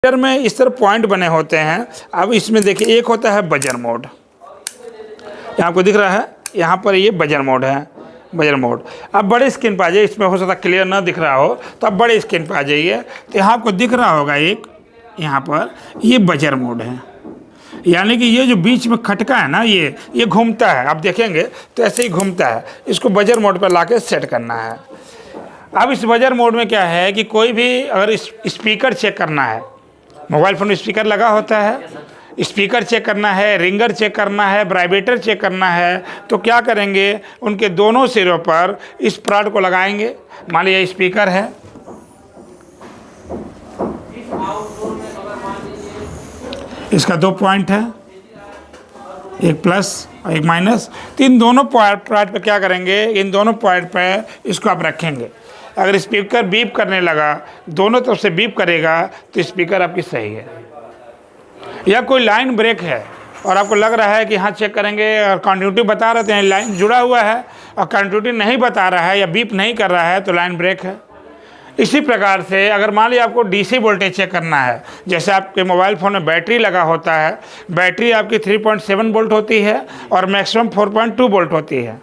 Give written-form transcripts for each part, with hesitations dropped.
Metre में इस तरह पॉइंट बने होते हैं। अब इसमें देखिए एक होता है बजर मोड, यहाँ आपको दिख रहा है, यहाँ पर ये बजर मोड है, बजर मोड। अब बड़े स्क्रीन पर आ जाइए, इसमें हो सकता है क्लियर ना दिख रहा हो तो आप बड़े स्क्रीन पर आ जाइए, तो यहाँ आपको दिख रहा होगा एक, यहाँ पर ये बजर मोड है, यानी कि ये जो बीच में खटका है ना, ये घूमता है, आप देखेंगे तो ऐसे ही घूमता है। इसको बजर मोड पर ला के सेट करना है। अब इस बजर मोड में क्या है कि कोई भी अगर स्पीकर चेक करना है, मोबाइल फ़ोन में स्पीकर लगा होता है, स्पीकर चेक करना है, रिंगर चेक करना है, वाइब्रेटर चेक करना है, तो क्या करेंगे, उनके दोनों सिरों पर इस प्रोड को लगाएंगे। मान लीजिए स्पीकर है, इसका 2 पॉइंट है, एक प्लस और एक माइनस, तो इन दोनों पॉइंट पे क्या करेंगे, इन दोनों पॉइंट पे इसको आप रखेंगे। अगर स्पीकर बीप करने लगा, दोनों तरफ से बीप करेगा, तो स्पीकर आपकी सही है। या कोई लाइन ब्रेक है और आपको लग रहा है कि हाँ चेक करेंगे और कंटिन्यूटी बता रहे हैं, लाइन जुड़ा हुआ है और कंटिन्यूटी नहीं बता रहा है या बीप नहीं कर रहा है, तो लाइन ब्रेक है। इसी प्रकार से अगर मान लीजिए आपको डीसी वोल्टेज चेक करना है, जैसे आपके मोबाइल फ़ोन में बैटरी लगा होता है, बैटरी आपकी 3.7 वोल्ट होती है और मैक्सिमम 4.2 वोल्ट होती है।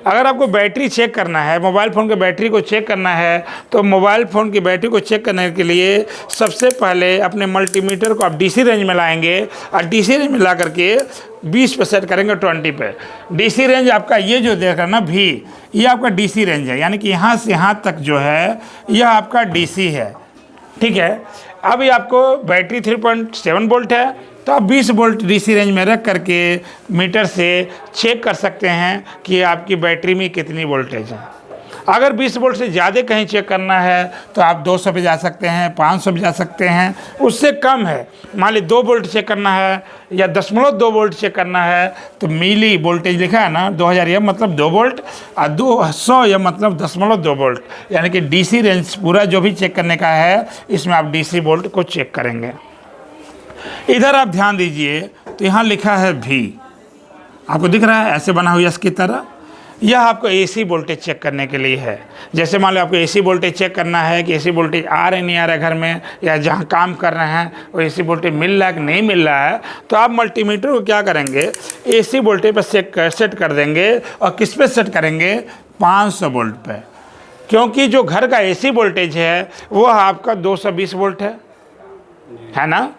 अगर आपको बैटरी चेक करना है, मोबाइल फ़ोन की बैटरी को चेक करना है, तो मोबाइल फ़ोन की बैटरी को चेक करने के लिए सबसे पहले अपने मल्टीमीटर को आप डीसी रेंज में लाएंगे और डीसी रेंज में ला करके 20 पे सेट करेंगे, 20 पे। डीसी रेंज आपका ये जो देख रहा है ना भी, ये आपका डीसी रेंज है, यानी कि यहाँ से यहाँ तक जो है यह आपका डीसी है, ठीक है। अब ये आपको बैटरी 3.7 वोल्ट है, तो आप 20 वोल्ट डीसी रेंज में रख करके मीटर से चेक कर सकते हैं कि आपकी बैटरी में कितनी वोल्टेज है। अगर 20 वोल्ट से ज़्यादा कहीं चेक करना है तो आप 200 पे जा सकते हैं, 500 पे जा सकते हैं। उससे कम है, मान ली 2 वोल्ट चेक करना है या 0.2 वोल्ट चेक करना है, तो मिली वोल्टेज लिखा है ना, 2000 यह मतलब 2 वोल्ट और 200 यह मतलब 0.2 वोल्ट, यानी कि डीसी रेंज पूरा जो भी चेक करने का है, इसमें आप डीसी वोल्ट को चेक करेंगे। इधर आप ध्यान दीजिए, तो यहाँ लिखा है भी, आपको दिख रहा है ऐसे बना हुआ इसकी तरह। यह आपको एसी वोल्टेज चेक करने के लिए है। जैसे मान लो आपको एसी वोल्टेज चेक करना है कि एसी वोल्टेज आ रहा है नहीं आ रहा है घर में, या जहाँ काम कर रहे हैं वो एसी वोल्टेज मिल रहा है कि नहीं मिल रहा है, तो आप मल्टीमीटर को क्या करेंगे, एसी वोल्टेज पर सेट कर देंगे। और किस पे सेट करेंगे, 500 वोल्ट पे, क्योंकि जो घर का एसी वोल्टेज है वो आपका 220 वोल्ट है ना,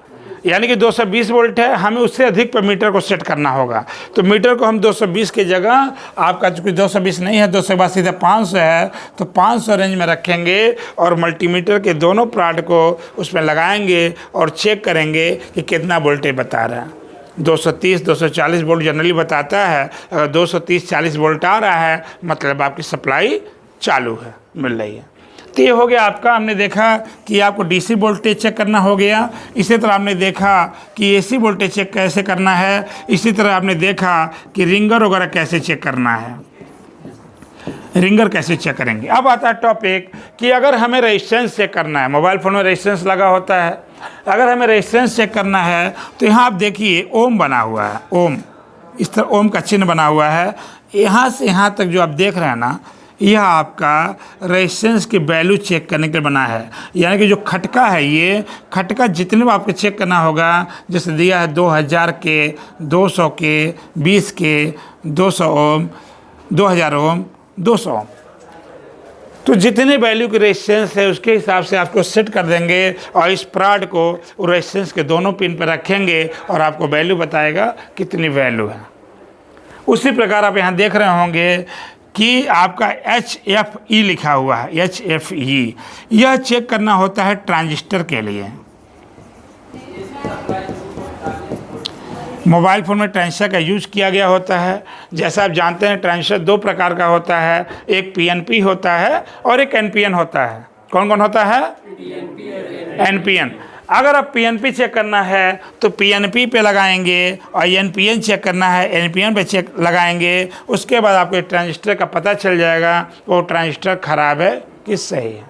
यानी कि 220 वोल्ट है, हमें उससे अधिक पर मीटर को सेट करना होगा। तो मीटर को हम 220 की जगह, आपका चूँकि 220 नहीं है, 220 सीधे 500 है, तो 500 रेंज में रखेंगे और मल्टीमीटर के दोनों प्रोड को उसमें लगाएंगे और चेक करेंगे कि कितना वोल्टेज बता रहा है। 230 240 वोल्ट जनरली बताता है। अगर 230-40 वोल्ट आ रहा है, मतलब आपकी सप्लाई चालू है, मिल रही है। तो ये हो गया आपका, हमने देखा कि आपको डीसी वोल्टेज चेक करना हो गया। इसी तरह हमने देखा कि एसी वोल्टेज चेक कैसे करना है। इसी तरह आपने देखा कि रिंगर वगैरह कैसे चेक करना है, रिंगर कैसे चेक करेंगे। अब आता है टॉपिक कि अगर हमें रेजिस्टेंस चेक करना है, मोबाइल फ़ोन में रेजिस्टेंस लगा होता है, अगर हमें रेजिस्टेंस चेक करना है तो यहाँ आप देखिए ओम बना हुआ है, ओम, इस तरह ओम का चिन्ह बना हुआ है। यहाँ से यहाँ तक जो आप देख रहे हैं ना, यह आपका रेजिस्टेंस की वैल्यू चेक करने के लिए बना है। यानी कि जो खटका है, ये खटका जितने भी आपको चेक करना होगा, जैसे दिया है 2000 के, 200 के, 20 के, 200 ओम, 2000 ओम, 200 ओम, तो जितने वैल्यू की रेजिस्टेंस है उसके हिसाब से आपको सेट कर देंगे और इस प्रोड को रेजिस्टेंस के दोनों पिन पर रखेंगे और आपको वैल्यू बताएगा कितनी वैल्यू है। उसी प्रकार आप यहाँ देख रहे होंगे कि आपका HFE लिखा हुआ है, HFE, यह चेक करना होता है ट्रांजिस्टर के लिए। मोबाइल फ़ोन में ट्रांजिस्टर का यूज किया गया होता है। जैसा आप जानते हैं ट्रांजिस्टर 2 प्रकार का होता है, एक PNP होता है और एक NPN होता है। कौन कौन होता है, NPN। अगर आप PNP चेक करना है तो PNP पे लगाएंगे और NPN चेक करना है NPN पे चेक लगाएंगे। उसके बाद आपको ट्रांजिस्टर का पता चल जाएगा वो ट्रांजिस्टर ख़राब है कि सही है।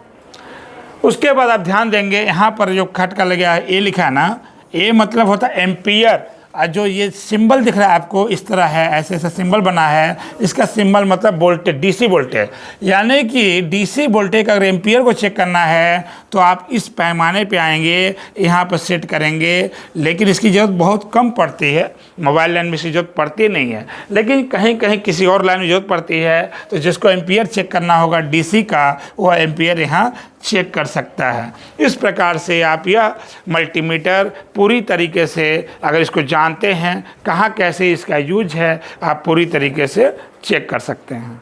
उसके बाद आप ध्यान देंगे, यहाँ पर जो खटका लगा है, ए लिखा है ना, ए मतलब होता है एम्पियर जो ये सिंबल दिख रहा है आपको इस तरह है, ऐसे ऐसा सिंबल बना है, इसका सिंबल मतलब वोल्टेज, डीसी वोल्टेज। यानी कि डीसी वोल्टेज का अगर एम्पियर को चेक करना है तो आप इस पैमाने पे आएंगे, यहाँ पर सेट करेंगे। लेकिन इसकी ज़रूरत बहुत कम पड़ती है, मोबाइल लाइन में इसकी ज़रूरत पड़ती नहीं है, लेकिन कहीं कहीं किसी और लाइन में ज़रूरत पड़ती है। तो जिसको एम्पियर चेक करना होगा डीसी का, वह एम्पियर यहाँ चेक कर सकता है। इस प्रकार से आप यह मल्टीमीटर पूरी तरीके से अगर इसको जानते हैं, कहाँ कैसे इसका यूज है, आप पूरी तरीके से चेक कर सकते हैं।